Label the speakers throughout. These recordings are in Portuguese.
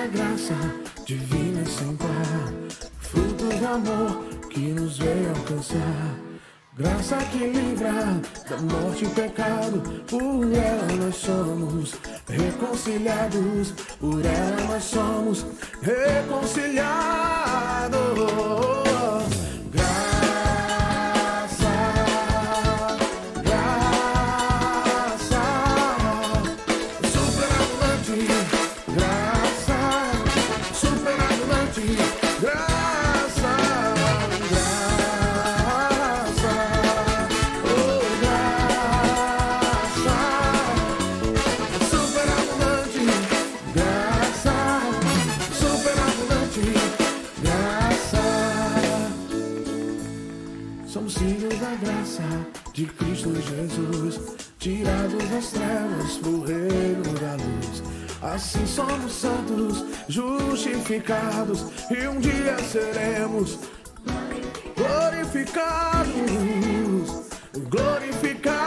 Speaker 1: da graça divina sem par, fruto do amor que nos veio alcançar. Graça que livra da morte e pecado, por ela nós somos reconciliados, por ela nós somos reconciliados. Somos filhos da graça de Cristo Jesus, tirados das trevas pro reino da luz. Assim somos santos, justificados, e um dia seremos glorificados, glorificados.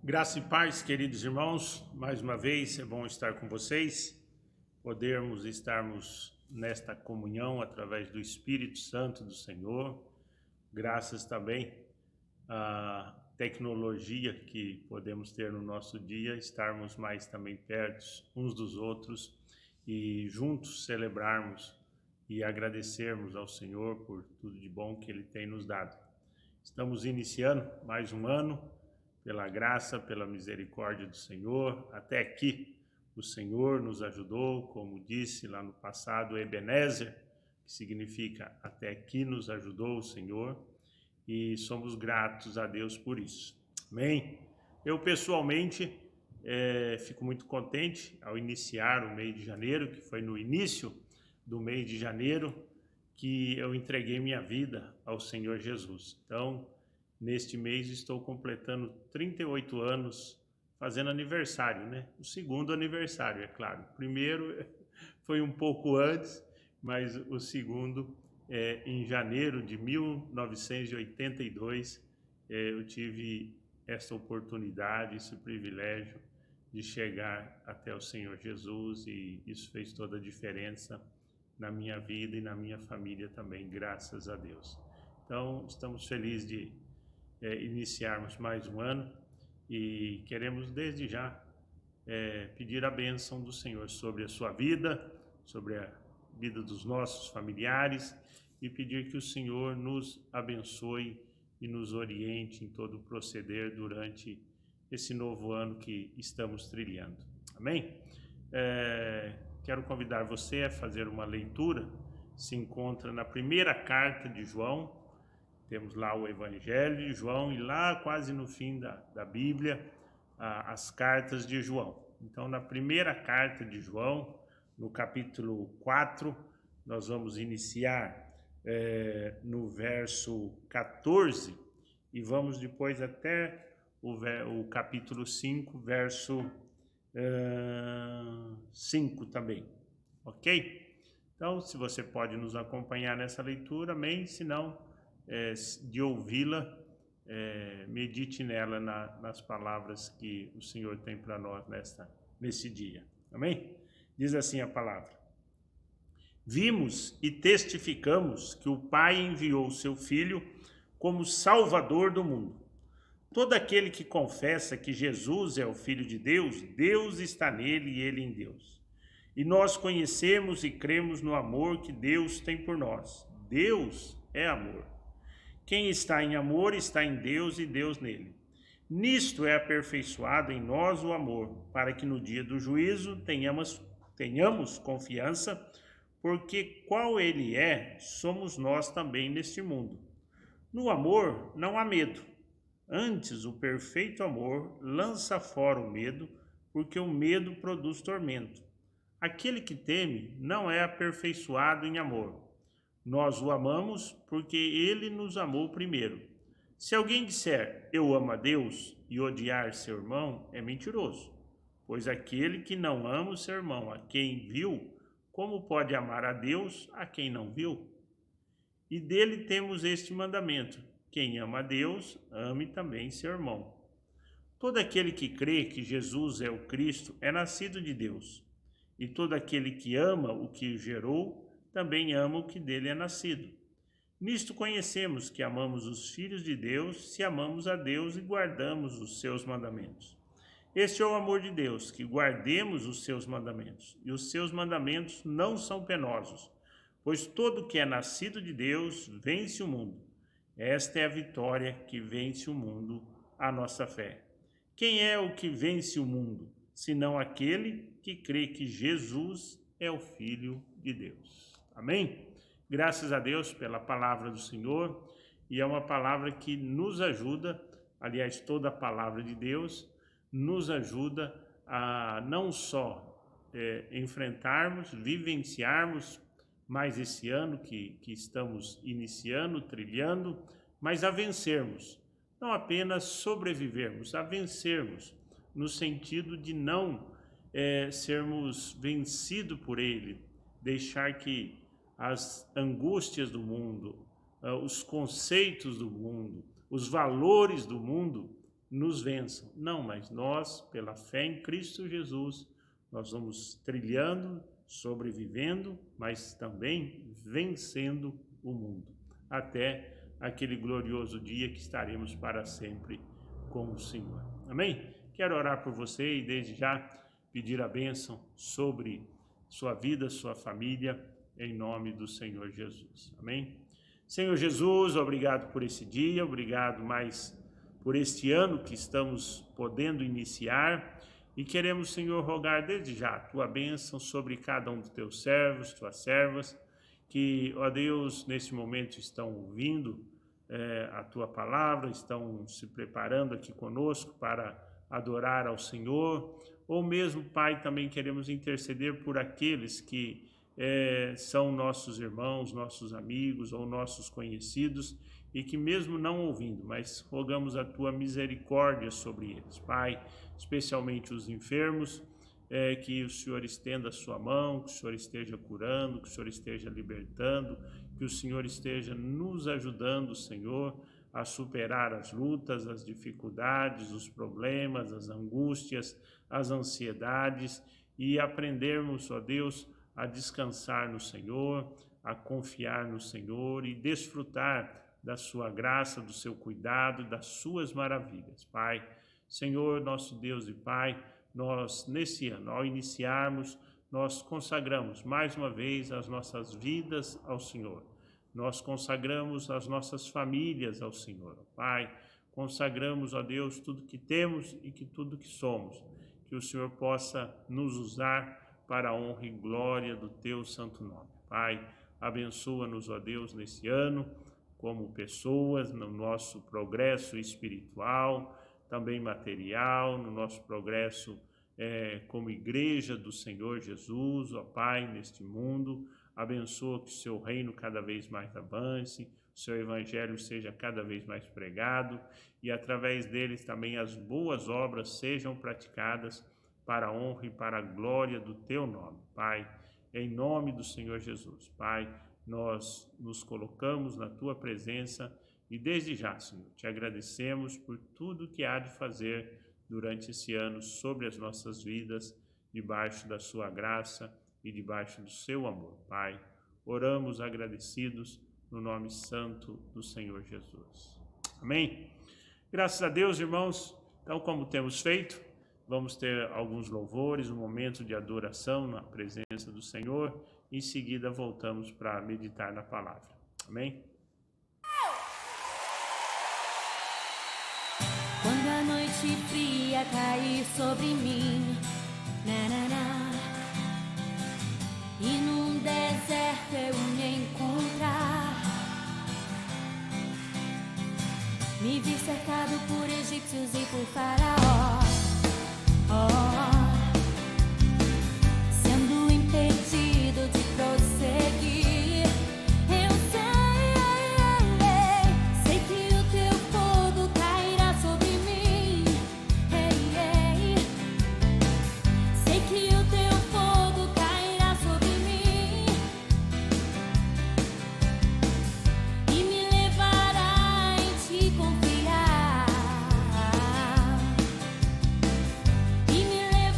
Speaker 2: Graça e paz, queridos irmãos, mais uma vez é bom estar com vocês, podermos estarmos nesta comunhão através do Espírito Santo do Senhor, graças também à tecnologia que podemos ter no nosso dia, estarmos mais também perto uns dos outros e juntos celebrarmos e agradecermos ao Senhor por tudo de bom que Ele tem nos dado. Estamos iniciando mais um ano, pela graça, pela misericórdia do Senhor. Até aqui o Senhor nos ajudou, como disse lá no passado, Ebenezer, que significa até aqui nos ajudou o Senhor, e somos gratos a Deus por isso. Amém? Eu pessoalmente fico muito contente ao iniciar o mês de janeiro, que foi no início do mês de janeiro que eu entreguei minha vida ao Senhor Jesus. Então, neste mês estou completando 38 anos, fazendo aniversário, né? O segundo aniversário, é claro. O primeiro foi um pouco antes, mas o segundo, em janeiro de 1982, eu tive essa oportunidade, esse privilégio de chegar até o Senhor Jesus, e isso fez toda a diferença na minha vida e na minha família também, graças a Deus. Então, estamos felizes de iniciarmos mais um ano e queremos desde já pedir a bênção do Senhor sobre a sua vida, sobre a vida dos nossos familiares e pedir que o Senhor nos abençoe e nos oriente em todo o proceder durante esse novo ano que estamos trilhando. Amém? Quero convidar você a fazer uma leitura. Se encontra na primeira carta de João. Temos lá o Evangelho de João e lá quase no fim da Bíblia, as cartas de João. Então, na primeira carta de João, no capítulo 4, nós vamos iniciar no verso 14 e vamos depois até o capítulo 5, verso 5 também, ok? Então, se você pode nos acompanhar nessa leitura, amém, se não, de ouvi-la, medite nela nas palavras que o Senhor tem para nós nesse dia, amém? Diz assim a palavra: vimos e testificamos que o Pai enviou o seu Filho como Salvador do mundo. Todo aquele que confessa que Jesus é o Filho de Deus, Deus está nele e ele em Deus. E nós conhecemos e cremos no amor que Deus tem por nós. Deus é amor. Quem está em amor está em Deus e Deus nele. Nisto é aperfeiçoado em nós o amor, para que no dia do juízo tenhamos confiança, porque qual ele é, somos nós também neste mundo. No amor não há medo. Antes, o perfeito amor lança fora o medo, porque o medo produz tormento. Aquele que teme não é aperfeiçoado em amor. Nós o amamos porque ele nos amou primeiro. Se alguém disser, eu amo a Deus, e odiar seu irmão, é mentiroso. Pois aquele que não ama o seu irmão, a quem viu, como pode amar a Deus, a quem não viu? E dele temos este mandamento: quem ama a Deus, ame também seu irmão. Todo aquele que crê que Jesus é o Cristo é nascido de Deus. E todo aquele que ama o que gerou, também ama o que dele é nascido. Nisto conhecemos que amamos os filhos de Deus, se amamos a Deus e guardamos os seus mandamentos. Este é o amor de Deus, que guardemos os seus mandamentos. E os seus mandamentos não são penosos, pois todo que é nascido de Deus vence o mundo. Esta é a vitória que vence o mundo, a nossa fé. Quem é o que vence o mundo, senão aquele que crê que Jesus é o Filho de Deus? Amém? Graças a Deus pela palavra do Senhor, e é uma palavra que nos ajuda, aliás, toda a palavra de Deus nos ajuda a não só enfrentarmos, vivenciarmos mais esse ano que estamos iniciando, trilhando, mas a vencermos, não apenas sobrevivermos, a vencermos, no sentido de não sermos vencidos por ele, deixar que as angústias do mundo, os conceitos do mundo, os valores do mundo nos vençam. Não, mas nós, pela fé em Cristo Jesus, nós vamos trilhando, sobrevivendo, mas também vencendo o mundo, até aquele glorioso dia que estaremos para sempre com o Senhor. Amém? Quero orar por você e desde já pedir a bênção sobre sua vida, sua família, em nome do Senhor Jesus. Amém? Senhor Jesus, obrigado por esse dia, obrigado mais por este ano que estamos podendo iniciar. E queremos, Senhor, rogar desde já a tua bênção sobre cada um dos teus servos, tuas servas, que, ó Deus, nesse momento estão ouvindo a tua palavra, estão se preparando aqui conosco para adorar ao Senhor. Ou mesmo, Pai, também queremos interceder por aqueles que são nossos irmãos, nossos amigos ou nossos conhecidos, e que mesmo não ouvindo, mas rogamos a tua misericórdia sobre eles, Pai, especialmente os enfermos, que o Senhor estenda a sua mão, que o Senhor esteja curando, que o Senhor esteja libertando, que o Senhor esteja nos ajudando, Senhor, a superar as lutas, as dificuldades, os problemas, as angústias, as ansiedades, e aprendermos, ó Deus, a descansar no Senhor, a confiar no Senhor e desfrutar da sua graça, do seu cuidado, das suas maravilhas. Pai, Senhor, nosso Deus e Pai, nós, nesse ano, ao iniciarmos, nós consagramos mais uma vez as nossas vidas ao Senhor. Nós consagramos as nossas famílias ao Senhor. Pai, consagramos, ó Deus, tudo que temos e tudo que somos. Que o Senhor possa nos usar para a honra e glória do Teu santo nome. Pai, abençoa-nos, ó Deus, nesse ano, como pessoas, no nosso progresso espiritual, também material, no nosso progresso como igreja do Senhor Jesus, ó Pai, neste mundo. Abençoa que o Seu reino cada vez mais avance, o Seu evangelho seja cada vez mais pregado e através deles também as boas obras sejam praticadas para a honra e para a glória do Teu nome. Pai, em nome do Senhor Jesus, Pai, nós nos colocamos na Tua presença e desde já, Senhor, Te agradecemos por tudo que há de fazer durante esse ano sobre as nossas vidas, debaixo da Sua graça e debaixo do Seu amor. Pai, oramos agradecidos no nome santo do Senhor Jesus. Amém? Graças a Deus, irmãos. Então, como temos feito, vamos ter alguns louvores, um momento de adoração na presença do Senhor. Em seguida, voltamos para meditar na palavra. Amém?
Speaker 3: Quando a noite fria cair sobre mim, e num deserto eu me encontrar, me vi cercado por egípcios e por faraó, sendo impedido de prosseguir. Eu sei que o Teu fogo cairá sobre mim. Sei que o Teu fogo cairá sobre mim e me levará em Te confiar. E me levará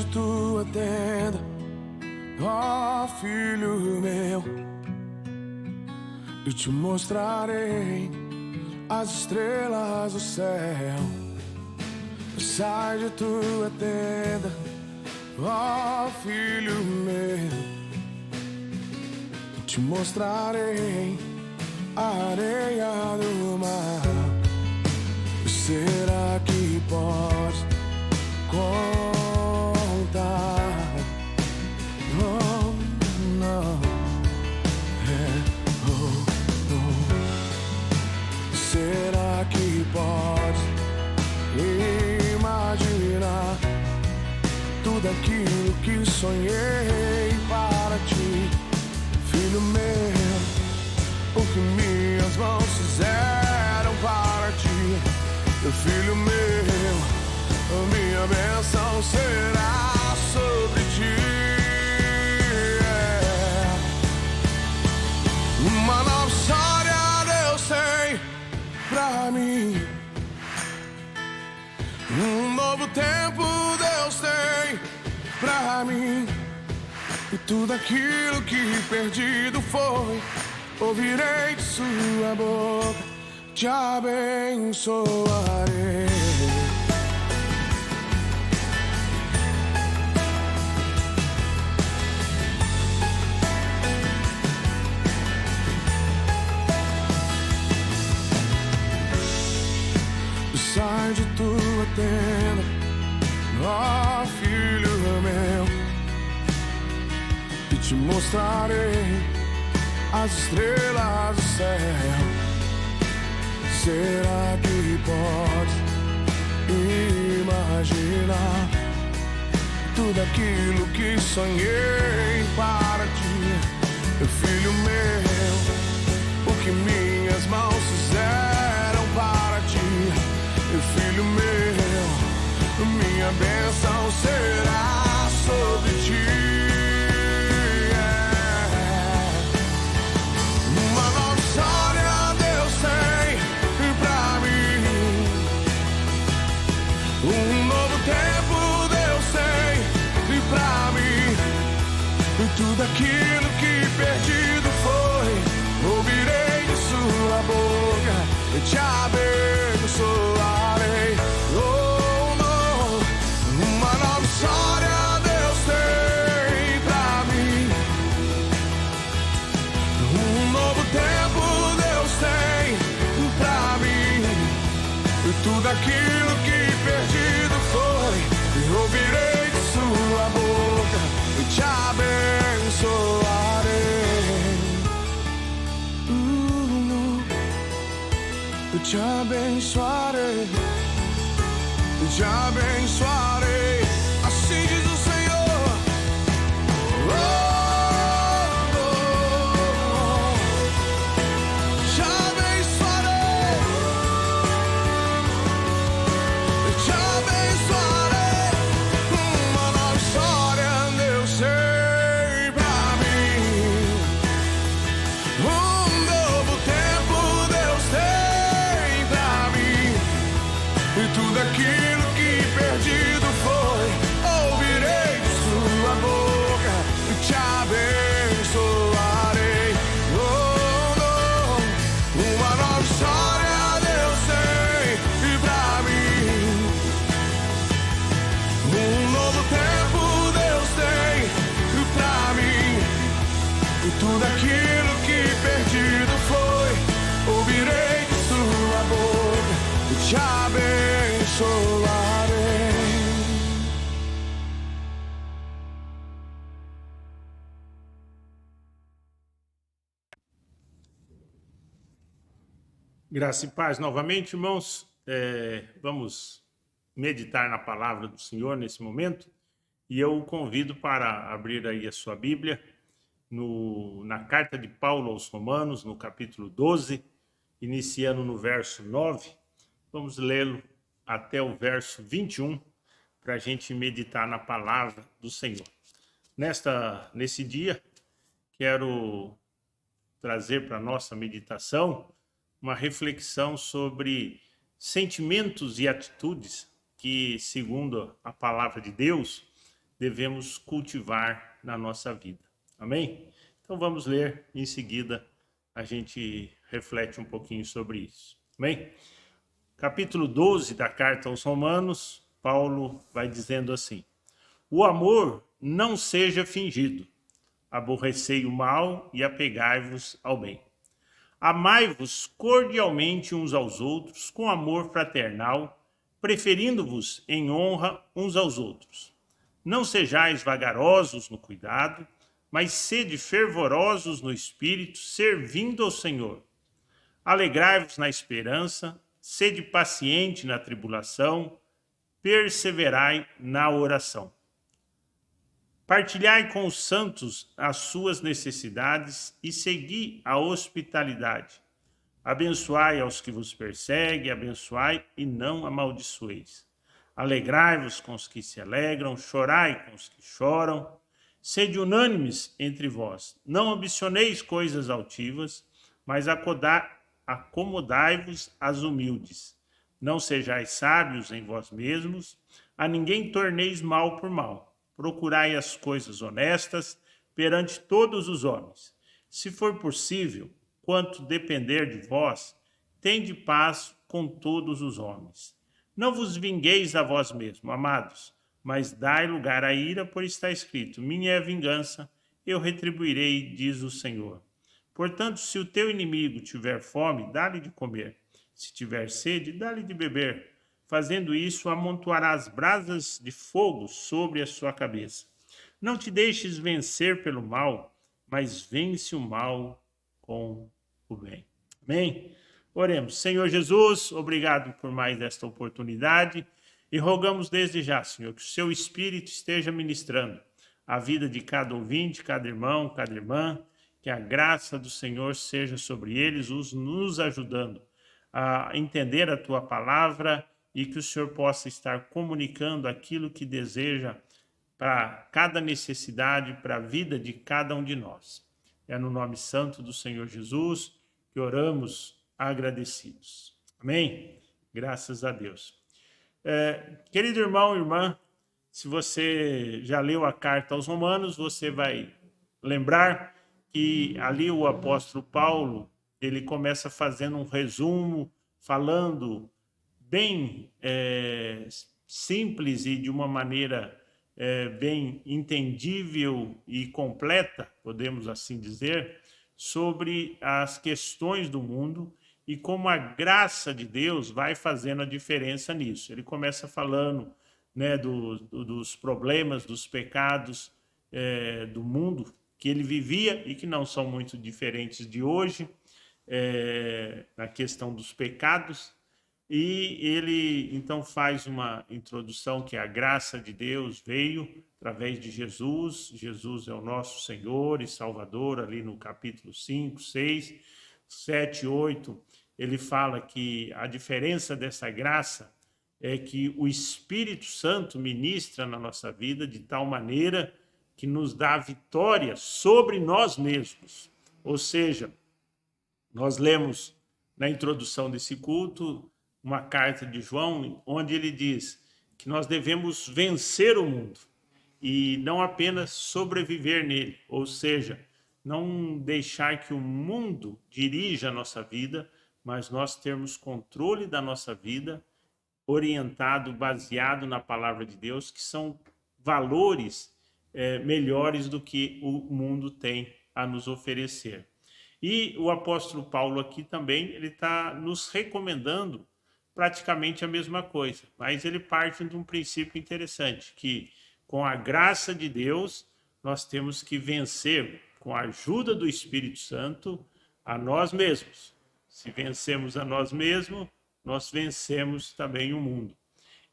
Speaker 1: de tua tenda, ó filho meu, eu te mostrarei as estrelas do céu. Sai de tua tenda, ó filho meu, eu te mostrarei a areia do mar. Será que podes contar? Oh, não. Será que podes imaginar tudo aquilo que sonhei para ti, filho meu? O que minhas mãos fizeram para ti, filho meu, a minha bênção será sobre ti. Uma nova história Deus tem pra mim, um novo tempo Deus tem pra mim. E tudo aquilo que perdido foi, ouvirei de sua boca, te abençoarei. Sai de tua tenda, ó filho meu, e te mostrarei as estrelas do céu. Será que podes imaginar tudo aquilo que sonhei para ti, filho meu? O que minhas mãos fizeram para ti, filho meu, minha bênção será sobre ti. Uma nova história Deus tem pra mim, um novo tempo Deus tem pra mim. E tudo aquilo que perdido foi, ouvirei de sua boca, eu te abençoarei. Oh, não, uma nova história Deus tem pra mim, um novo tempo Deus tem pra mim. E tudo aquilo que perdido foi, eu ouvirei de sua boca, eu te abençoarei. Eu te abençoarei, eu te abençoarei, assim diz o Senhor. Oh, oh, oh. Te abençoarei, eu te abençoarei. Uma nova história Deus tem pra mim, um novo tempo Deus tem pra mim. E tudo aquilo que perdido foi, ouvirei de sua boca, e te abençoarei. Oh, não, uma nova história Deus tem pra mim, um novo tempo Deus tem pra mim. E tudo aquilo que perdido foi, ouvirei de sua boca, e te abençoarei.
Speaker 2: Graça e paz novamente, irmãos. Vamos meditar na palavra do Senhor nesse momento. E eu o convido para abrir aí a sua Bíblia na carta de Paulo aos Romanos, no capítulo 12, iniciando no verso 9. Vamos lê-lo até o verso 21, para a gente meditar na palavra do Senhor. Nesse dia, quero trazer para a nossa meditação uma reflexão sobre sentimentos e atitudes que, segundo a palavra de Deus, devemos cultivar na nossa vida. Amém? Então vamos ler, em seguida a gente reflete um pouquinho sobre isso. Amém? Capítulo 12 da carta aos Romanos, Paulo vai dizendo assim: o amor não seja fingido, aborrecei o mal e apegai-vos ao bem. Amai-vos cordialmente uns aos outros com amor fraternal, preferindo-vos em honra uns aos outros. Não sejais vagarosos no cuidado, mas sede fervorosos no espírito, servindo ao Senhor. Alegrai-vos na esperança, sede paciente na tribulação, perseverai na oração. Partilhai com os santos as suas necessidades e segui a hospitalidade. Abençoai aos que vos perseguem, abençoai e não amaldiçoeis. Alegrai-vos com os que se alegram, chorai com os que choram. Sede unânimes entre vós. Não ambicioneis coisas altivas, mas acomodai-vos às humildes. Não sejais sábios em vós mesmos, a ninguém torneis mal por mal. Procurai as coisas honestas perante todos os homens. Se for possível, quanto depender de vós, tende paz com todos os homens. Não vos vingueis a vós mesmos, amados, mas dai lugar à ira, por está escrito: minha é a vingança, eu retribuirei, diz o Senhor. Portanto, se o teu inimigo tiver fome, dá-lhe de comer. Se tiver sede, dá-lhe de beber. Fazendo isso, amontoarás brasas de fogo sobre a sua cabeça. Não te deixes vencer pelo mal, mas vence o mal com o bem. Amém? Oremos. Senhor Jesus, obrigado por mais esta oportunidade e rogamos desde já, Senhor, que o seu Espírito esteja ministrando a vida de cada ouvinte, cada irmão, cada irmã, que a graça do Senhor seja sobre eles, nos ajudando a entender a tua palavra e que o Senhor possa estar comunicando aquilo que deseja para cada necessidade, para a vida de cada um de nós. É no nome santo do Senhor Jesus que oramos agradecidos. Amém? Graças a Deus. Querido irmão e irmã, se você já leu a carta aos Romanos, você vai lembrar que ali o apóstolo Paulo, ele começa fazendo um resumo, falando bem simples e de uma maneira bem entendível e completa, podemos assim dizer, sobre as questões do mundo e como a graça de Deus vai fazendo a diferença nisso. Ele começa falando, né, dos problemas, dos pecados do mundo que ele vivia e que não são muito diferentes de hoje, na questão dos pecados. E ele então faz uma introdução que a graça de Deus veio através de Jesus. Jesus é o nosso Senhor e Salvador, ali no capítulo 5, 6, 7, 8. Ele fala que a diferença dessa graça é que o Espírito Santo ministra na nossa vida de tal maneira que nos dá vitória sobre nós mesmos. Ou seja, nós lemos na introdução desse culto uma carta de João, onde ele diz que nós devemos vencer o mundo e não apenas sobreviver nele, ou seja, não deixar que o mundo dirija a nossa vida, mas nós termos controle da nossa vida, orientado, baseado na palavra de Deus, que são valores melhores do que o mundo tem a nos oferecer. E o apóstolo Paulo aqui também, ele está nos recomendando praticamente a mesma coisa, mas ele parte de um princípio interessante, que com a graça de Deus, nós temos que vencer, com a ajuda do Espírito Santo, a nós mesmos. Se vencemos a nós mesmos, nós vencemos também o mundo.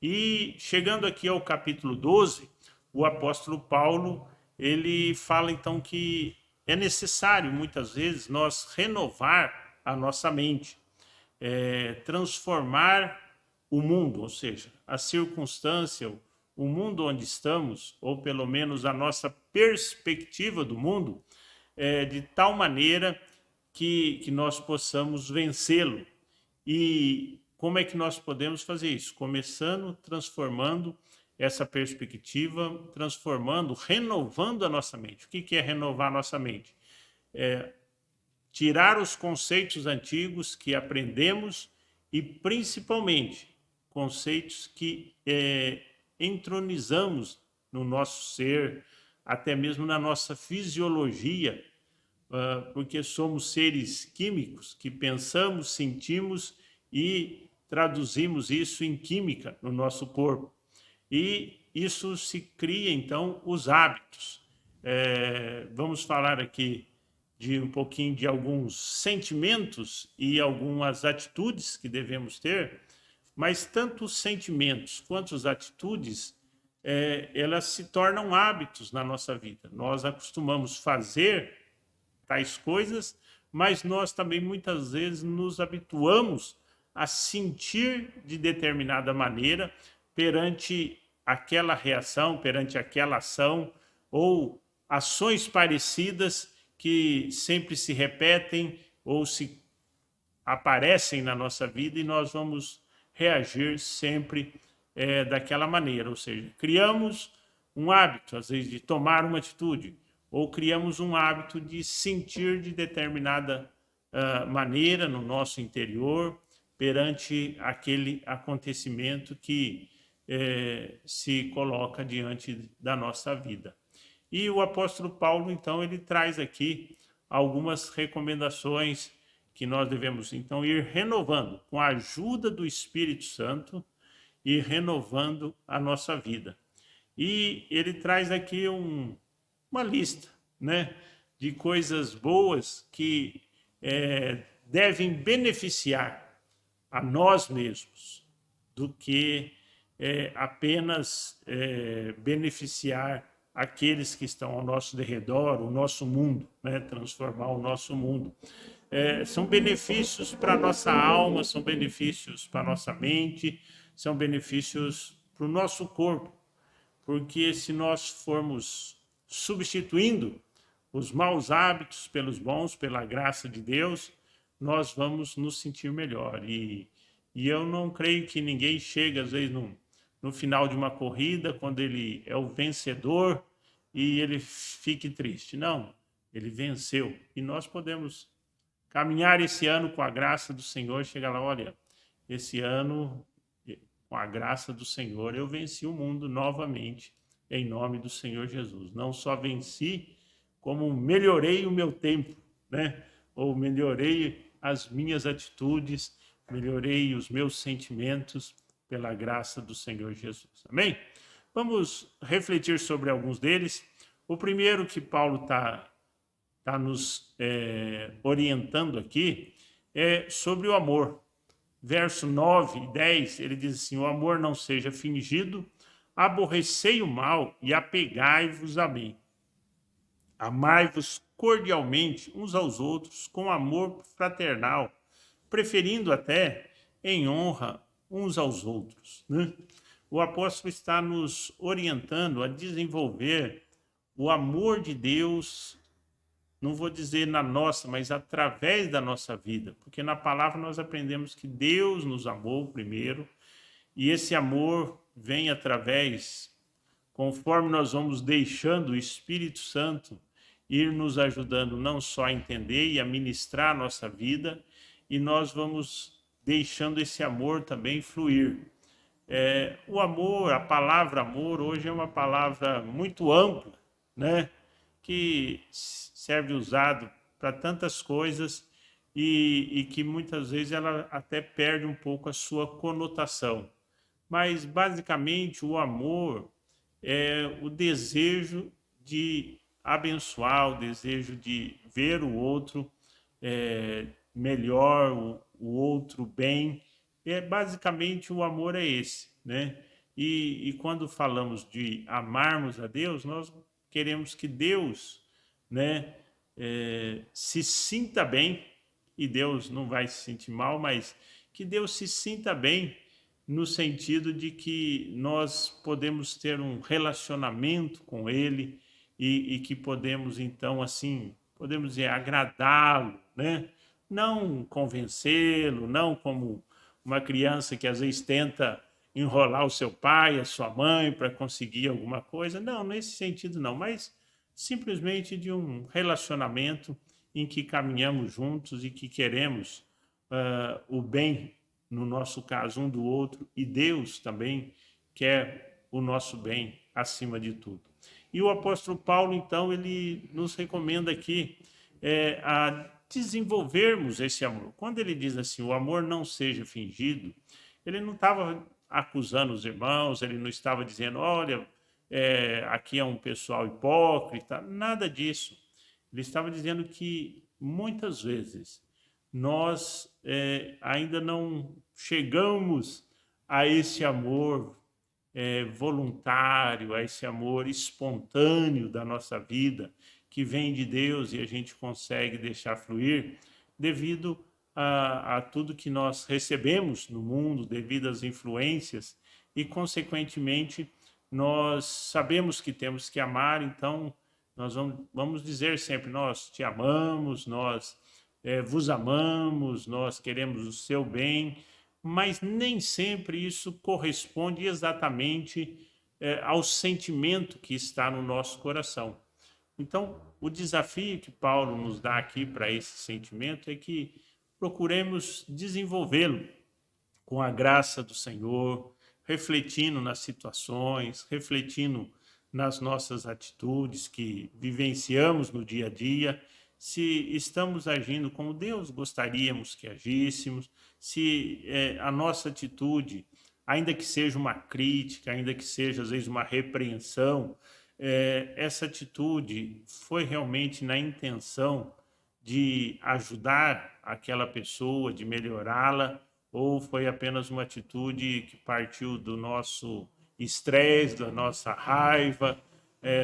Speaker 2: E chegando aqui ao capítulo 12, o apóstolo Paulo, ele fala então que é necessário, muitas vezes, nós renovar a nossa mente, transformar o mundo, ou seja, a circunstância, o mundo onde estamos, ou pelo menos a nossa perspectiva do mundo, de tal maneira que nós possamos vencê-lo. E como é que nós podemos fazer isso? Começando transformando essa perspectiva, transformando, renovando a nossa mente. O que é renovar a nossa mente? Tirar os conceitos antigos que aprendemos e, principalmente, conceitos que entronizamos no nosso ser, até mesmo na nossa fisiologia, porque somos seres químicos que pensamos, sentimos e traduzimos isso em química no nosso corpo. E isso se cria, então, os hábitos. Vamos falar aqui de um pouquinho de alguns sentimentos e algumas atitudes que devemos ter, mas tanto os sentimentos quanto as atitudes, elas se tornam hábitos na nossa vida. Nós acostumamos fazer tais coisas, mas nós também muitas vezes nos habituamos a sentir de determinada maneira perante aquela reação, perante aquela ação, ou ações parecidas que sempre se repetem ou se aparecem na nossa vida, e nós vamos reagir sempre daquela maneira. Ou seja, criamos um hábito, às vezes, de tomar uma atitude, ou criamos um hábito de sentir de determinada maneira no nosso interior perante aquele acontecimento que se coloca diante da nossa vida. E o apóstolo Paulo, então, ele traz aqui algumas recomendações que nós devemos, então, ir renovando, com a ajuda do Espírito Santo, e renovando a nossa vida. E ele traz aqui uma lista, né, de coisas boas que devem beneficiar a nós mesmos, do que apenas beneficiar aqueles que estão ao nosso derredor, o nosso mundo, né? Transformar o nosso mundo. São benefícios para a nossa alma, são benefícios para a nossa mente, são benefícios para o nosso corpo, porque se nós formos substituindo os maus hábitos pelos bons, pela graça de Deus, nós vamos nos sentir melhor. E eu não creio que ninguém chegue, às vezes, no final de uma corrida, quando ele é o vencedor, e ele fique triste. Não, ele venceu. E nós podemos caminhar esse ano com a graça do Senhor, chegar lá, olha, esse ano, com a graça do Senhor, eu venci o mundo novamente, em nome do Senhor Jesus. Não só venci, como melhorei o meu tempo, né? Ou melhorei as minhas atitudes, melhorei os meus sentimentos pela graça do Senhor Jesus. Amém? Vamos refletir sobre alguns deles. O primeiro que Paulo está nos orientando aqui é sobre o amor. Verso 9 e 10, ele diz assim: o amor não seja fingido, aborrecei o mal e apegai-vos a mim. Amai-vos cordialmente uns aos outros com amor fraternal, preferindo até em honra uns aos outros, né? O apóstolo está nos orientando a desenvolver o amor de Deus, não vou dizer na nossa, mas através da nossa vida, porque na palavra nós aprendemos que Deus nos amou primeiro, e esse amor vem através, conforme nós vamos deixando o Espírito Santo ir nos ajudando não só a entender e a ministrar a nossa vida, e nós vamos deixando esse amor também fluir. O amor, a palavra amor, hoje é uma palavra muito ampla, né? Que serve usado para tantas coisas e que muitas vezes ela até perde um pouco a sua conotação. Mas, basicamente, o amor é o desejo de abençoar, o desejo de ver o outro melhor, o outro bem. Basicamente, o amor é esse, né? E quando falamos de amarmos a Deus, nós queremos que Deus, né, se sinta bem, e Deus não vai se sentir mal, mas que Deus se sinta bem no sentido de que nós podemos ter um relacionamento com Ele e que podemos, então, assim, podemos dizer, agradá-lo, né? Não convencê-lo, não como uma criança que às vezes tenta enrolar o seu pai, a sua mãe para conseguir alguma coisa. Não, nesse sentido não, mas simplesmente de um relacionamento em que caminhamos juntos e que queremos o bem, no nosso caso, um do outro, e Deus também quer o nosso bem acima de tudo. E o apóstolo Paulo, então, ele nos recomenda aqui a desenvolvermos esse amor. Quando ele diz assim, o amor não seja fingido, ele não estava acusando os irmãos, ele não estava dizendo, olha, aqui é um pessoal hipócrita, nada disso. Ele estava dizendo que muitas vezes nós ainda não chegamos a esse amor voluntário, a esse amor espontâneo da nossa vida, que vem de Deus e a gente consegue deixar fluir, devido a tudo que nós recebemos no mundo, devido às influências, e, consequentemente, nós sabemos que temos que amar, então nós vamos dizer sempre, nós te amamos, nós vos amamos, nós queremos o seu bem, mas nem sempre isso corresponde exatamente ao sentimento que está no nosso coração. Então, o desafio que Paulo nos dá aqui para esse sentimento é que procuremos desenvolvê-lo com a graça do Senhor, refletindo nas situações, refletindo nas nossas atitudes que vivenciamos no dia a dia, se estamos agindo como Deus gostaríamos que agíssemos, se a nossa atitude, ainda que seja uma crítica, ainda que seja às vezes uma repreensão, essa atitude foi realmente na intenção de ajudar aquela pessoa, de melhorá-la, ou foi apenas uma atitude que partiu do nosso estresse, da nossa raiva,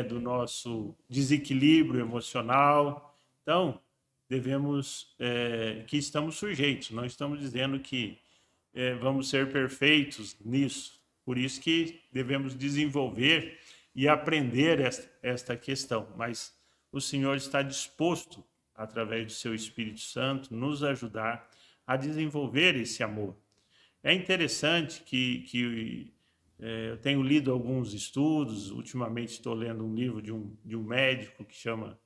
Speaker 2: do nosso desequilíbrio emocional. Então, devemos, que estamos sujeitos, não estamos dizendo que vamos ser perfeitos nisso, por isso que devemos desenvolver e aprender esta questão, mas o Senhor está disposto, através do seu Espírito Santo, nos ajudar a desenvolver esse amor. É interessante que eu tenho lido alguns estudos, ultimamente estou lendo um livro de um médico que chama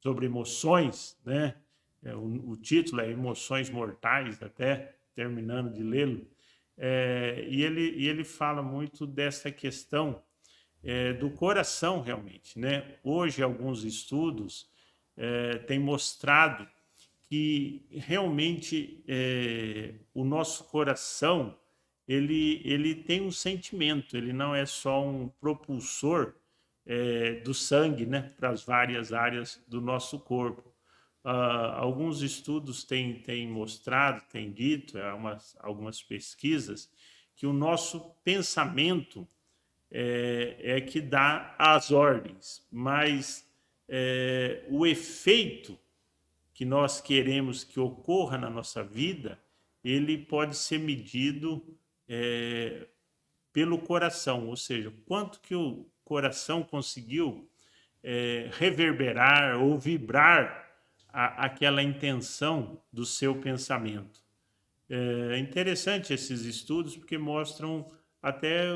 Speaker 2: sobre emoções, né? O título é Emoções Mortais, até terminando de lê-lo, e ele fala muito dessa questão do coração, realmente, né? Hoje, alguns estudos têm mostrado que realmente o nosso coração ele tem um sentimento, ele não é só um propulsor do sangue, né, para as várias áreas do nosso corpo. Alguns estudos têm mostrado, têm dito, algumas pesquisas, que o nosso pensamento que dá as ordens, mas o efeito que nós queremos que ocorra na nossa vida, ele pode ser medido pelo coração, ou seja, quanto que o coração conseguiu reverberar ou vibrar aquela intenção do seu pensamento. É interessante esses estudos porque mostram, até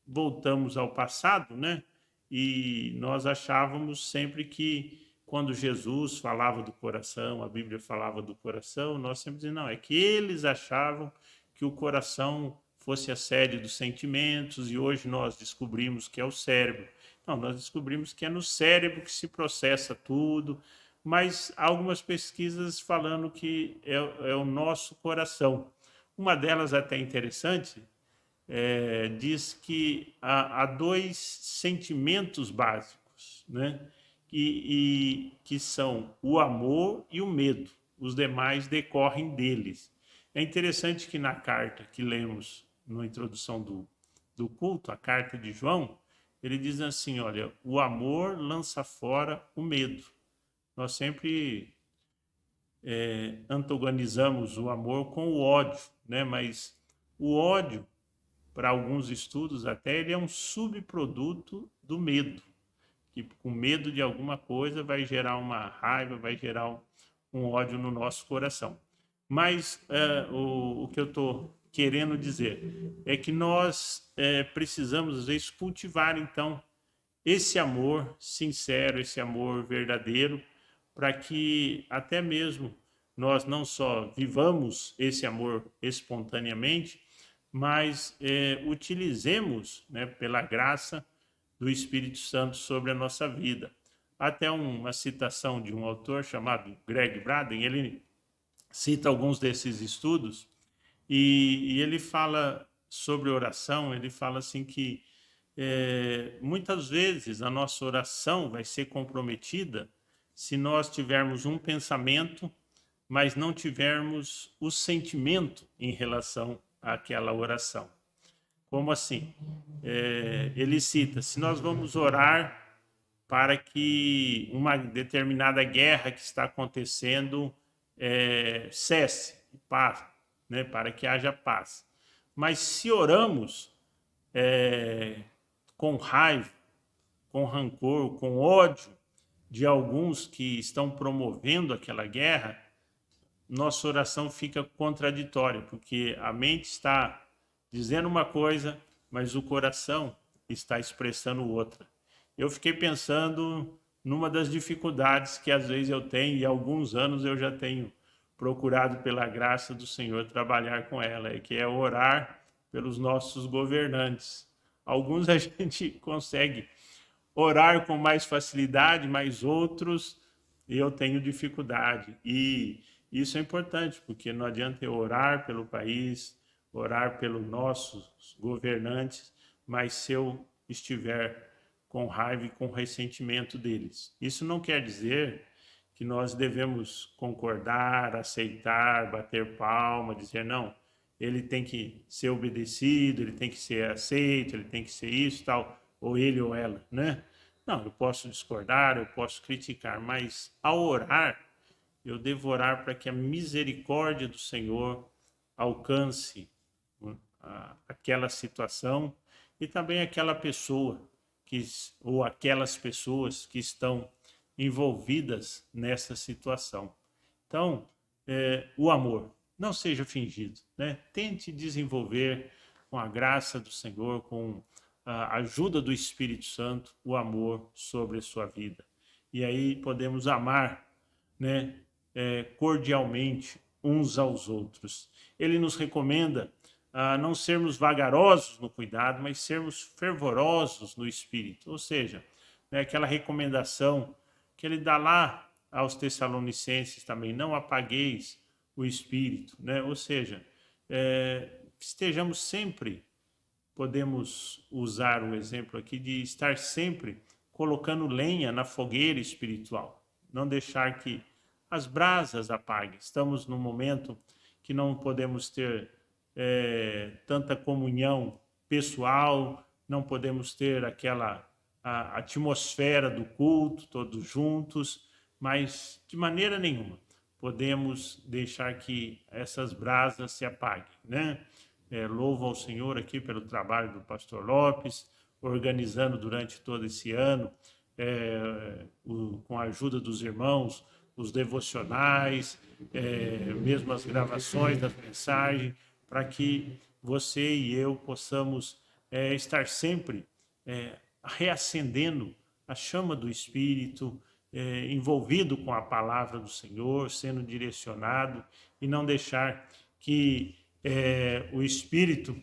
Speaker 2: voltamos ao passado, né? E nós achávamos sempre que quando Jesus falava do coração, a Bíblia falava do coração, nós sempre dizíamos, não, é que eles achavam que o coração fosse a sede dos sentimentos e hoje nós descobrimos que é o cérebro. Não, nós descobrimos que é no cérebro que se processa tudo, mas há algumas pesquisas falando que é o nosso coração. Uma delas até interessante, diz que há dois sentimentos básicos, né? Que são o amor e o medo. Os demais decorrem deles. É interessante que na carta que lemos na introdução do culto, a carta de João, ele diz assim, olha, o amor lança fora o medo. Nós sempre antagonizamos o amor com o ódio, né? Mas o ódio, para alguns estudos até, ele é um subproduto do medo, que com medo de alguma coisa vai gerar uma raiva, vai gerar um ódio no nosso coração. Mas o que eu estou querendo dizer? É que nós precisamos, às vezes, cultivar, então, esse amor sincero, esse amor verdadeiro, para que até mesmo nós não só vivamos esse amor espontaneamente, mas utilizemos, né, pela graça do Espírito Santo sobre a nossa vida. Até uma citação de um autor chamado Greg Braden, ele cita alguns desses estudos e ele fala sobre oração, ele fala assim que muitas vezes a nossa oração vai ser comprometida se nós tivermos um pensamento, mas não tivermos o sentimento em relação àquela oração. Como assim? Ele cita, se nós vamos orar para que uma determinada guerra que está acontecendo cesse, paz, né, para que haja paz. Mas se oramos com raiva, com rancor, com ódio de alguns que estão promovendo aquela guerra, nossa oração fica contraditória, porque a mente está dizendo uma coisa, mas o coração está expressando outra. Eu fiquei pensando numa das dificuldades que às vezes eu tenho, e há alguns anos eu já tenho procurado pela graça do Senhor trabalhar com ela, que é orar pelos nossos governantes. Alguns a gente consegue orar com mais facilidade, mas outros eu tenho dificuldade. E isso é importante, porque não adianta eu orar pelo país, orar pelos nossos governantes, mas se eu estiver com raiva e com ressentimento deles. Isso não quer dizer que nós devemos concordar, aceitar, bater palma, dizer não, ele tem que ser obedecido, ele tem que ser aceito, ele tem que ser isso, tal, ou ele ou ela, né? Não, eu posso discordar, eu posso criticar, mas ao orar, eu devo orar para que a misericórdia do Senhor alcance aquela situação e também aquela pessoa ou aquelas pessoas que estão envolvidas nessa situação. Então, o amor, não seja fingido, né? Tente desenvolver com a graça do Senhor, com a ajuda do Espírito Santo, o amor sobre a sua vida. E aí podemos amar, né, cordialmente uns aos outros. Ele nos recomenda não sermos vagarosos no cuidado, mas sermos fervorosos no espírito. Ou seja, né, aquela recomendação que ele dá lá aos Tessalonicenses também, não apagueis o espírito, né? Ou seja, estejamos sempre, podemos usar o exemplo aqui de estar sempre colocando lenha na fogueira espiritual, não deixar que as brasas apaguem. Estamos num momento que não podemos ter tanta comunhão pessoal, não podemos ter aquela a atmosfera do culto, todos juntos, mas de maneira nenhuma podemos deixar que essas brasas se apaguem, né? Louvo ao Senhor aqui pelo trabalho do pastor Lopes, organizando durante todo esse ano, com a ajuda dos irmãos, os devocionais, mesmo as gravações das mensagens, para que você e eu possamos estar sempre reacendendo a chama do Espírito, envolvido com a palavra do Senhor, sendo direcionado, e não deixar que o Espírito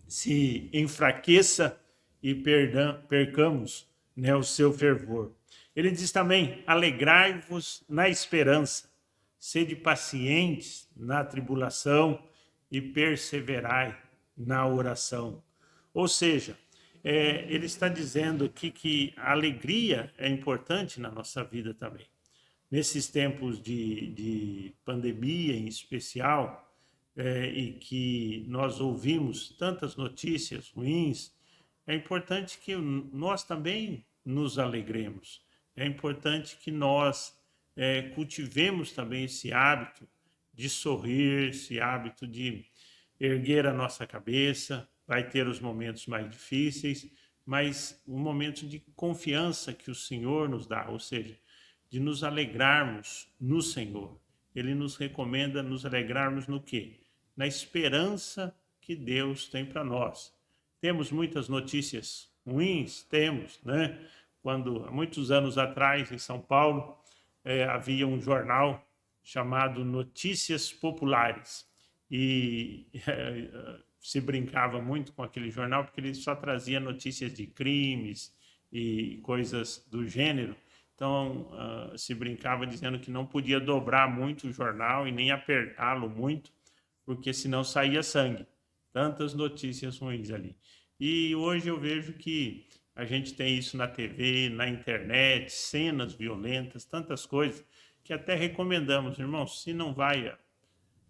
Speaker 2: se enfraqueça e percamos, né, o seu fervor. Ele diz também, alegrai-vos na esperança, sede pacientes na tribulação e perseverai na oração. Ou seja, ele está dizendo aqui que a alegria é importante na nossa vida também. Nesses tempos de pandemia em especial, e que nós ouvimos tantas notícias ruins, é importante que nós também nos alegremos. É importante que nós cultivemos também esse hábito de sorrir, esse hábito de erguer a nossa cabeça. Vai ter os momentos mais difíceis, mas um momento de confiança que o Senhor nos dá, ou seja, de nos alegrarmos no Senhor. Ele nos recomenda nos alegrarmos no quê? na esperança que Deus tem para nós. Temos muitas notícias ruins? Temos, né? Quando, há muitos anos atrás, em São Paulo, havia um jornal chamado Notícias Populares. E se brincava muito com aquele jornal, porque ele só trazia notícias de crimes e coisas do gênero. Então, se brincava dizendo que não podia dobrar muito o jornal e nem apertá-lo muito, porque senão saía sangue. Tantas notícias ruins ali. E hoje eu vejo que a gente tem isso na TV, na internet, cenas violentas, tantas coisas, que até recomendamos, irmãos, se não vai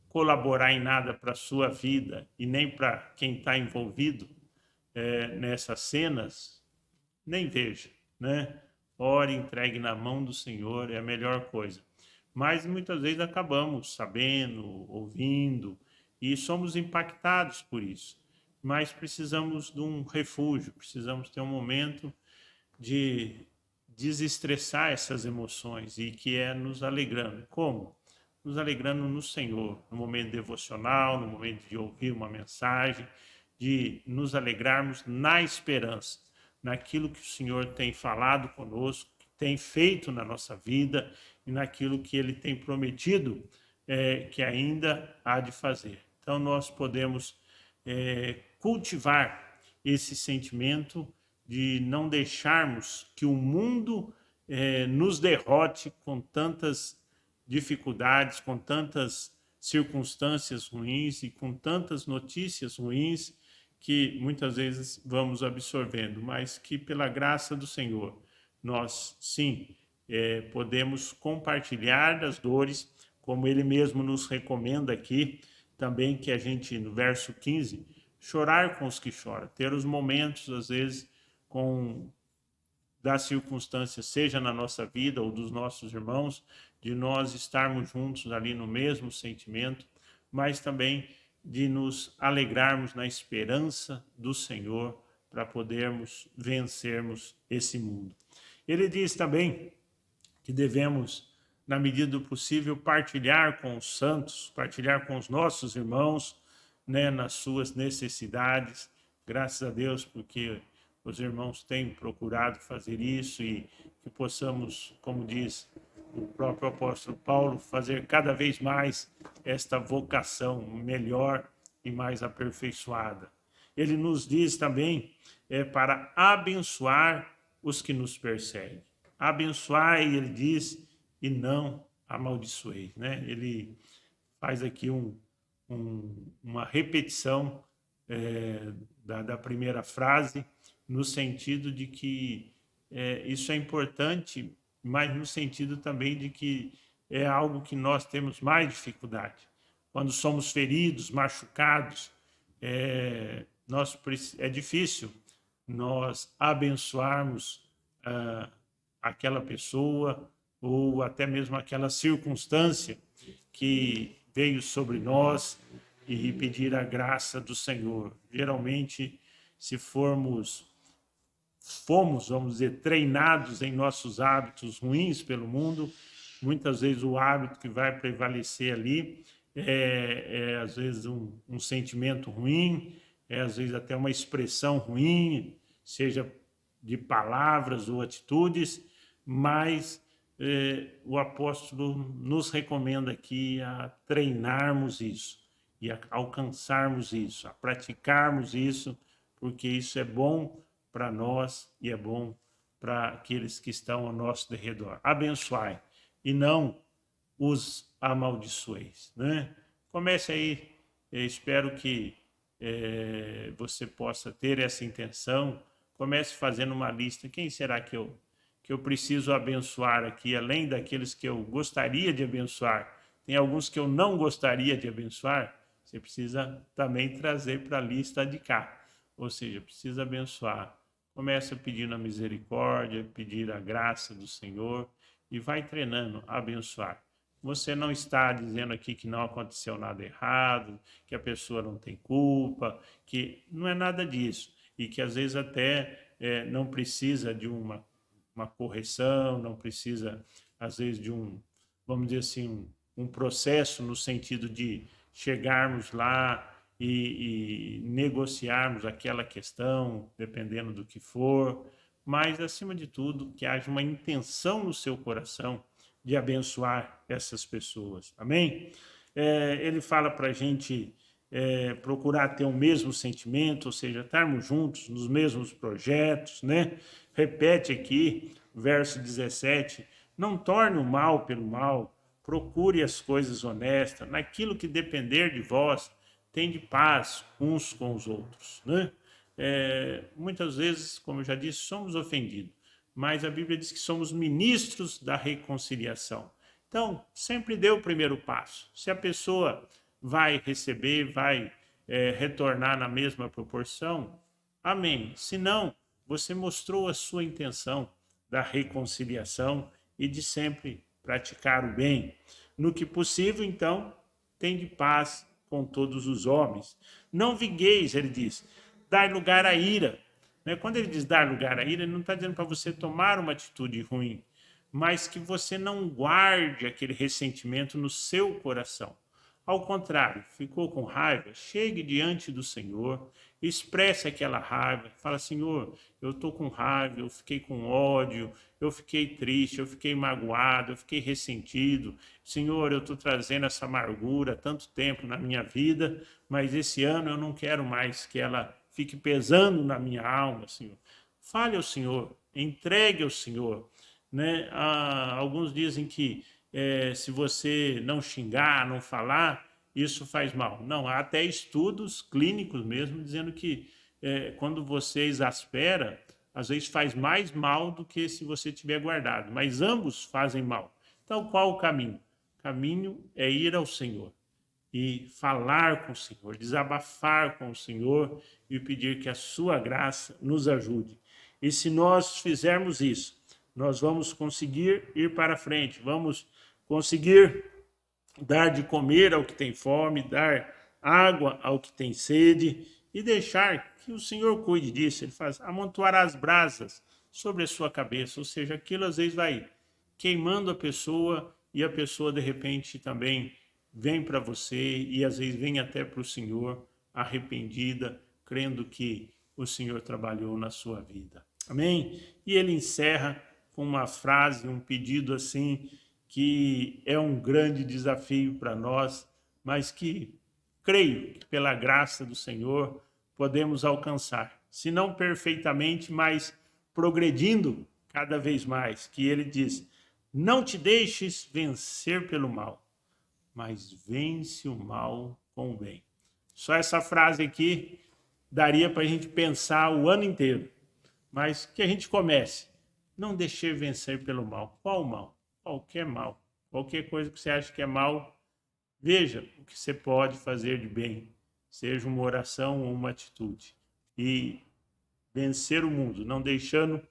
Speaker 2: colaborar em nada para a sua vida e nem para quem está envolvido nessas cenas, nem veja, né? Ore, entregue na mão do Senhor, é a melhor coisa. Mas muitas vezes acabamos sabendo, ouvindo, e somos impactados por isso. Mas precisamos de um refúgio, precisamos ter um momento de desestressar essas emoções e que é nos alegrando. Como? Nos alegrando no Senhor, no momento devocional, no momento de ouvir uma mensagem, de nos alegrarmos na esperança, naquilo que o Senhor tem falado conosco, que tem feito na nossa vida e naquilo que Ele tem prometido que ainda há de fazer. Então, nós podemos cultivar esse sentimento de não deixarmos que o mundo nos derrote com tantas dificuldades, com tantas circunstâncias ruins e com tantas notícias ruins que muitas vezes vamos absorvendo, mas que pela graça do Senhor nós sim podemos compartilhar das dores, como Ele mesmo nos recomenda aqui, também que a gente, no verso 15, chorar com os que choram, ter os momentos, às vezes, das circunstâncias, seja na nossa vida ou dos nossos irmãos, de nós estarmos juntos ali no mesmo sentimento, mas também de nos alegrarmos na esperança do Senhor para podermos vencermos esse mundo. Ele diz também que devemos, na medida do possível, partilhar com os santos, partilhar com os nossos irmãos, né, nas suas necessidades. Graças a Deus, porque os irmãos têm procurado fazer isso e que possamos, como diz o próprio apóstolo Paulo, fazer cada vez mais esta vocação melhor e mais aperfeiçoada. Ele nos diz também para abençoar os que nos perseguem. Abençoai, ele diz, e não amaldiçoeis, né? Ele faz aqui uma repetição da primeira frase, no sentido de que isso é importante, mas no sentido também de que é algo que nós temos mais dificuldade. Quando somos feridos, machucados, é difícil nós abençoarmos aquela pessoa ou até mesmo aquela circunstância que veio sobre nós e pedir a graça do Senhor. Geralmente, se fomos, vamos dizer, treinados em nossos hábitos ruins pelo mundo, muitas vezes o hábito que vai prevalecer ali às vezes, um sentimento ruim, às vezes até uma expressão ruim, seja de palavras ou atitudes, mas o apóstolo nos recomenda aqui a treinarmos isso e a alcançarmos isso, a praticarmos isso, porque isso é bom para nós e é bom para aqueles que estão ao nosso derredor. Abençoai e não os amaldiçoeis, né? Comece aí, eu espero que você possa ter essa intenção. Comece fazendo uma lista. Quem será que eu preciso abençoar aqui, além daqueles que eu gostaria de abençoar? Tem alguns que eu não gostaria de abençoar. Você precisa também trazer para a lista de cá. Ou seja, precisa abençoar. Comece pedindo a misericórdia, pedir a graça do Senhor e vai treinando a abençoar. Você não está dizendo aqui que não aconteceu nada errado, que a pessoa não tem culpa, que não é nada disso. E que às vezes até não precisa de uma correção, não precisa, às vezes, de vamos dizer assim, um processo no sentido de chegarmos lá e negociarmos aquela questão, dependendo do que for, mas, acima de tudo, que haja uma intenção no seu coração de abençoar essas pessoas. Amém? Ele fala para a gente procurar ter o mesmo sentimento, ou seja, estarmos juntos nos mesmos projetos, né? Repete aqui, verso 17, não torne o mal pelo mal, procure as coisas honestas, naquilo que depender de vós, tende paz uns com os outros, né? Muitas vezes, como eu já disse, somos ofendidos, mas a Bíblia diz que somos ministros da reconciliação. Então, sempre dê o primeiro passo. Se a pessoa vai receber, vai retornar na mesma proporção, amém. Se não, você mostrou a sua intenção da reconciliação e de sempre praticar o bem. No que possível, então, tende paz com todos os homens. Não vigueis, ele diz, dar lugar à ira. Quando ele diz dar lugar à ira, ele não está dizendo para você tomar uma atitude ruim, mas que você não guarde aquele ressentimento no seu coração. Ao contrário, ficou com raiva, chegue diante do Senhor, expresse aquela raiva, fala, Senhor, eu estou com raiva, eu fiquei com ódio, eu fiquei triste, eu fiquei magoado, eu fiquei ressentido. Senhor, eu estou trazendo essa amargura há tanto tempo na minha vida, mas esse ano eu não quero mais que ela fique pesando na minha alma, Senhor. Fale ao Senhor, entregue ao Senhor. Alguns dizem que se você não xingar, não falar, isso faz mal. Não, há até estudos clínicos mesmo dizendo que quando você exaspera, às vezes faz mais mal do que se você tiver guardado, mas ambos fazem mal. Então, qual o caminho? O caminho é ir ao Senhor e falar com o Senhor, desabafar com o Senhor e pedir que a sua graça nos ajude. E se nós fizermos isso, nós vamos conseguir ir para frente, vamos conseguir dar de comer ao que tem fome, dar água ao que tem sede e deixar que o Senhor cuide disso. Ele faz amontoar as brasas sobre a sua cabeça, ou seja, aquilo às vezes vai queimando a pessoa e a pessoa de repente também vem para você e às vezes vem até para o Senhor arrependida, crendo que o Senhor trabalhou na sua vida. Amém? E ele encerra com uma frase, um pedido assim, que é um grande desafio para nós, mas que creio que pela graça do Senhor podemos alcançar, se não perfeitamente, mas progredindo cada vez mais, que ele diz, não te deixes vencer pelo mal, mas vence o mal com o bem. Só essa frase aqui daria para a gente pensar o ano inteiro, mas que a gente comece. Não deixar vencer pelo mal. Qual mal? Qualquer mal. Qualquer coisa que você acha que é mal, veja o que você pode fazer de bem. Seja uma oração ou uma atitude. E vencer o mundo, não deixando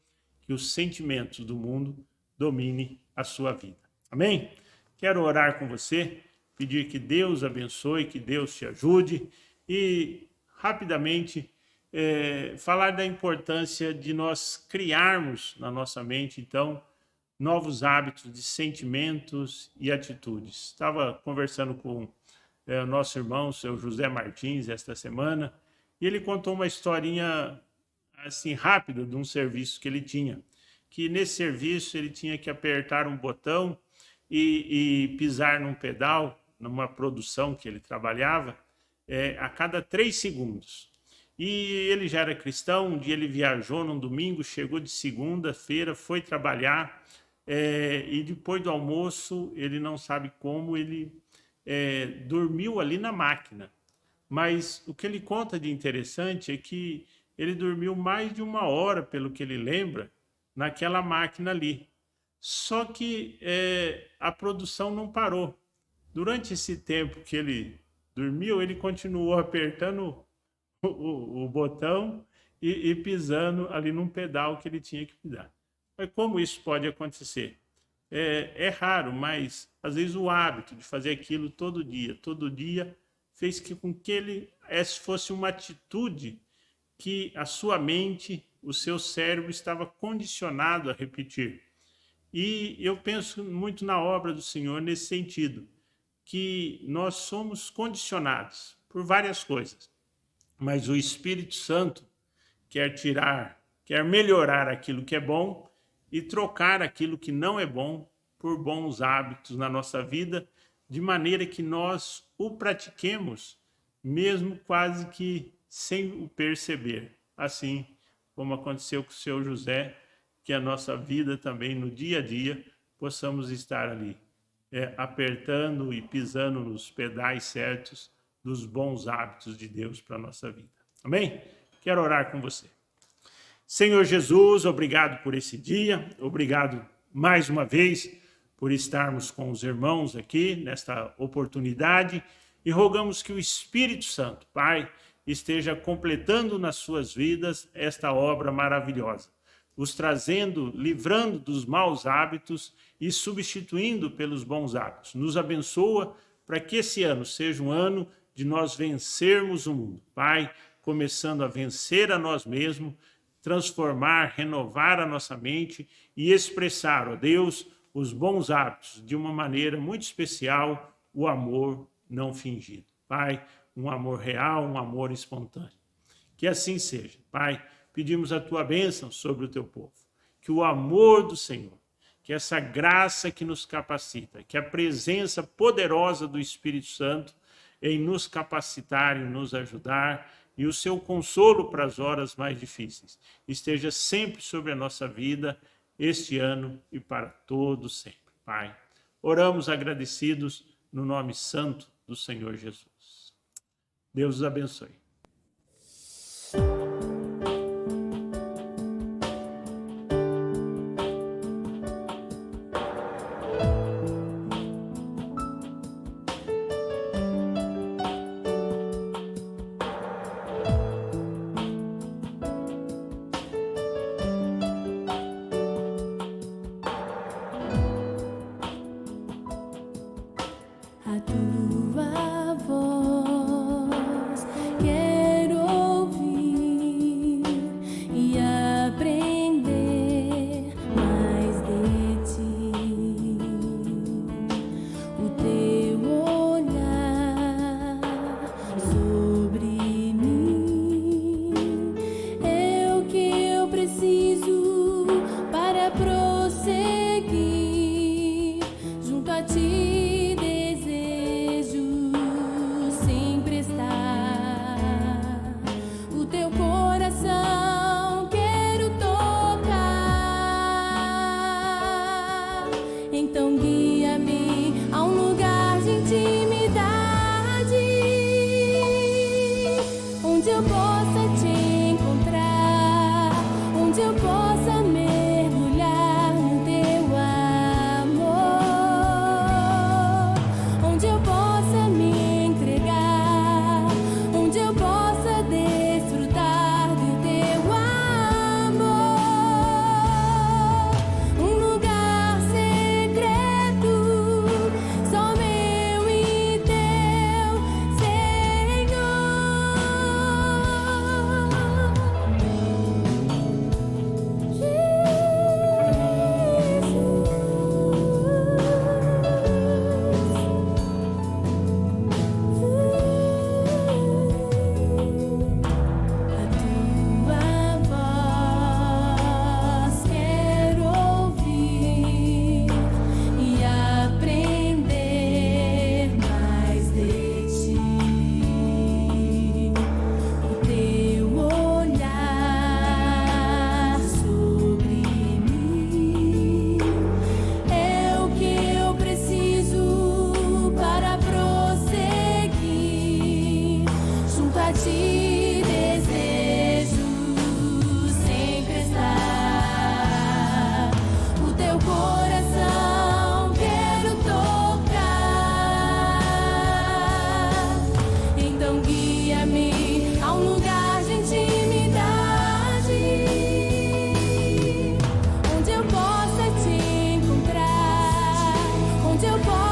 Speaker 2: que os sentimentos do mundo domine a sua vida. Amém? Quero orar com você, pedir que Deus abençoe, que Deus te ajude e, rapidamente, falar da importância de nós criarmos na nossa mente, então, novos hábitos de sentimentos e atitudes. Estava conversando com o nosso irmão, o seu José Martins, esta semana, e ele contou uma historinha assim rápida de um serviço que ele tinha, que nesse serviço ele tinha que apertar um botão e pisar num pedal, numa produção que ele trabalhava, a cada 3 segundos. E ele já era cristão, um dia ele viajou num domingo, chegou de segunda-feira, foi trabalhar, e depois do almoço, ele não sabe como, ele dormiu ali na máquina. Mas o que ele conta de interessante é que ele dormiu mais de 1 hora, pelo que ele lembra, naquela máquina ali. Só que a produção não parou. Durante esse tempo que ele dormiu, ele continuou apertando o botão e pisando ali num pedal que ele tinha que pisar. Mas como isso pode acontecer? É raro, mas às vezes o hábito de fazer aquilo todo dia, fez com que essa fosse uma atitude que a sua mente, o seu cérebro estava condicionado a repetir. E eu penso muito na obra do Senhor nesse sentido, que nós somos condicionados por várias coisas, mas o Espírito Santo quer melhorar aquilo que é bom e trocar aquilo que não é bom por bons hábitos na nossa vida, de maneira que nós o pratiquemos, mesmo quase que sem o perceber. Assim como aconteceu com o seu José, que a nossa vida também, no dia a dia, possamos estar ali, apertando e pisando nos pedais certos dos bons hábitos de Deus para a nossa vida. Amém? Quero orar com você. Senhor Jesus, obrigado por esse dia, obrigado mais uma vez por estarmos com os irmãos aqui nesta oportunidade e rogamos que o Espírito Santo, Pai, esteja completando nas suas vidas esta obra maravilhosa, os trazendo, livrando dos maus hábitos e substituindo pelos bons hábitos. Nos abençoa para que esse ano seja um ano de nós vencermos o mundo. Pai, começando a vencer a nós mesmos, transformar, renovar a nossa mente e expressar, ó Deus, os bons hábitos de uma maneira muito especial, o amor não fingido. Pai, um amor real, um amor espontâneo. Que assim seja. Pai, pedimos a tua bênção sobre o teu povo. Que o amor do Senhor, que essa graça que nos capacita, que a presença poderosa do Espírito Santo em nos capacitar e nos ajudar, e o seu consolo para as horas mais difíceis esteja sempre sobre a nossa vida, este ano e para todos sempre. Pai, oramos agradecidos no nome santo do Senhor Jesus. Deus os abençoe.
Speaker 3: A tua voz quero ouvir e aprender mais de ti. O teu olhar sobre mim é o que eu preciso para prosseguir junto a ti. Então guia-me a um lugar de intimidade, onde eu possa te encontrar, onde eu possa mergulhar no teu amor, onde eu possa me entregar, onde eu possa desfrutar do teu amor. Um lugar secreto, só meu e teu, Senhor. A tua voz quero ouvir e aprender mais de ti. O teu olhar sobre mim é o que eu preciso para prosseguir junto a ti. Desejo sempre estar. O teu coração quero tocar. Então guia-me a um lugar de intimidade, onde eu possa te encontrar, onde eu possa